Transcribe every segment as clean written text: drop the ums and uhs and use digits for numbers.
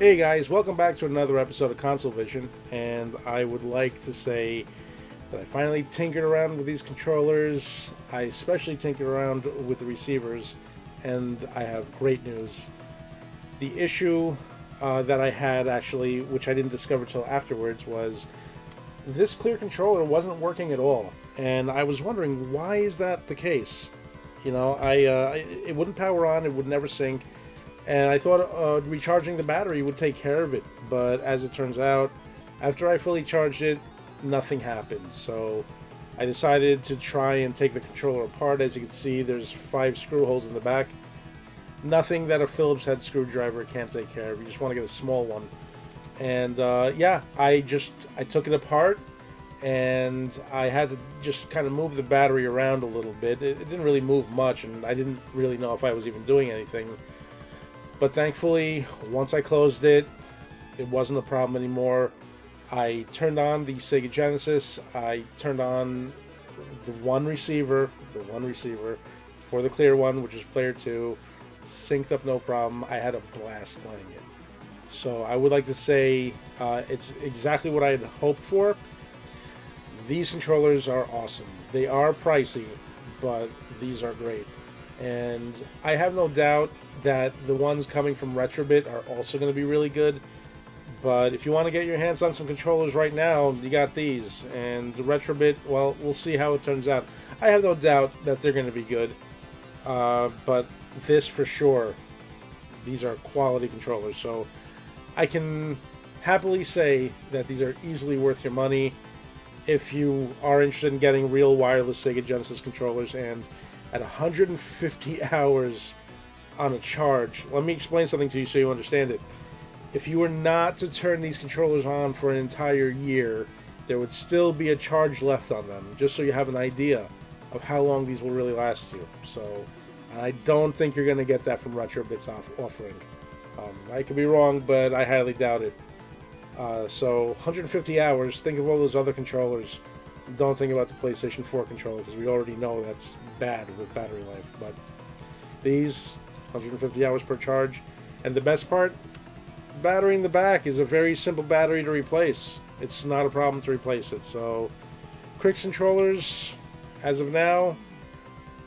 Hey guys, welcome back to another episode of CONSOLEVISION, and I would like to say that I finally tinkered around with these controllers. I especially tinkered around with the receivers, and I have great news. The issue that I had actually, which I didn't discover till afterwards, was this clear controller wasn't working at all, and I was wondering, why is that the case? You know, it wouldn't power on, it would never sync. And I thought recharging the battery would take care of it, but as it turns out, after I fully charged it, nothing happened. So I decided to try and take the controller apart. As you can see, there's 5 screw holes in the back. Nothing that a Phillips head screwdriver can't take care of. You just want to get a small one. And yeah, I took it apart, and I had to just kind of move the battery around a little bit. It didn't really move much, and I didn't really know if I was even doing anything. But thankfully, once I closed it, it wasn't a problem anymore. I turned on the Sega Genesis. I turned on the one receiver for the clear one, which is player 2. Synced up no problem. I had a blast playing it. So I would like to say it's exactly what I had hoped for. These controllers are awesome. They are pricey, but these are great. And I have no doubt that the ones coming from Retrobit are also going to be really good. But if you want to get your hands on some controllers right now, you got these. And the Retrobit, well, we'll see how it turns out. I have no doubt that they're going to be good. But this for sure, these are quality controllers. So I can happily say that these are easily worth your money if you are interested in getting real wireless Sega Genesis controllers. And at 150 hours on a charge. Let me explain something to you so you understand it. If you were not to turn these controllers on for an entire year, there would still be a charge left on them, just so you have an idea of how long these will really last you. So I don't think you're going to get that from Retrobit's offering. I could be wrong, but I highly doubt it. So 150 hours, think of all those other controllers. Don't think about the PlayStation 4 controller, because we already know that's bad with battery life. But these, 150 hours per charge. And the best part, battery in the back is a very simple battery to replace. It's not a problem to replace it. So Krikzz controllers, as of now,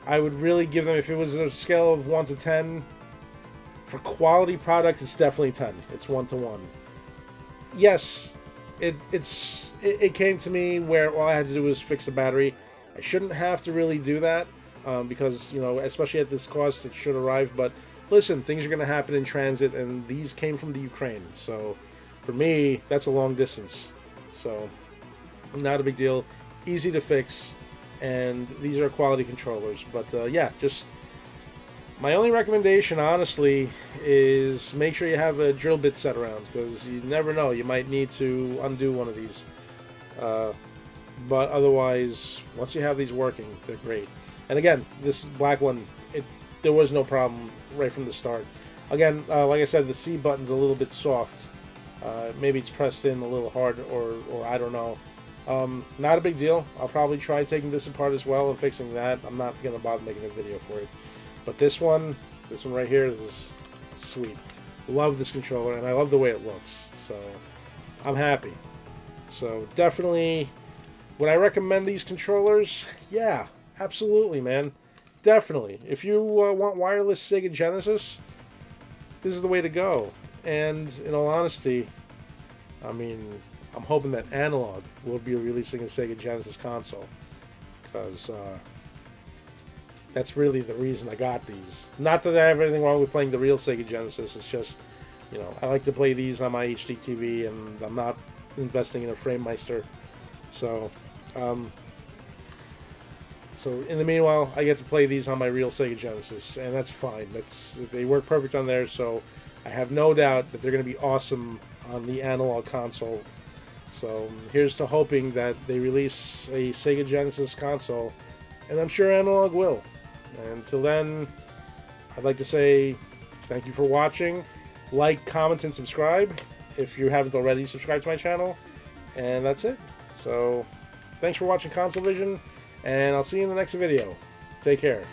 I would really give them, if it was a scale of 1 to 10, for quality product, it's definitely 10. It's 1 to 1. Yes, it came to me where all I had to do was fix the battery. I shouldn't have to really do that because, you know, especially at this cost, it should arrive. But listen, things are going to happen in transit, and these came from the Ukraine. So for me, that's a long distance. So not a big deal. Easy to fix, and these are quality controllers. But yeah, just my only recommendation, honestly, is make sure you have a drill bit set around, because you never know. You might need to undo one of these. But otherwise, once you have these working, they're great. And again, this black one, there was no problem right from the start. Again, like I said, the C button's a little bit soft. Maybe it's pressed in a little hard, or I don't know. Not a big deal. I'll probably try taking this apart as well and fixing that. I'm not going to bother making a video for it. But this one right here, this is sweet. Love this controller, and I love the way it looks. So I'm happy. So definitely, would I recommend these controllers? Yeah, absolutely, man. Definitely. If you want wireless Sega Genesis, this is the way to go. And in all honesty, I mean, I'm hoping that Analog will be releasing a Sega Genesis console, because that's really the reason I got these. Not that I have anything wrong with playing the real Sega Genesis. It's just, you know, I like to play these on my HD TV, and I'm not investing in a FrameMeister. So, so in the meanwhile, I get to play these on my real Sega Genesis, and that's fine. They work perfect on there, so I have no doubt that they're going to be awesome on the Analog console. So here's to hoping that they release a Sega Genesis console, and I'm sure Analog will. And until then, I'd like to say thank you for watching. Like, comment, and subscribe if you haven't already subscribed to my channel. And that's it. So thanks for watching CONSOLEVISION, and I'll see you in the next video. Take care.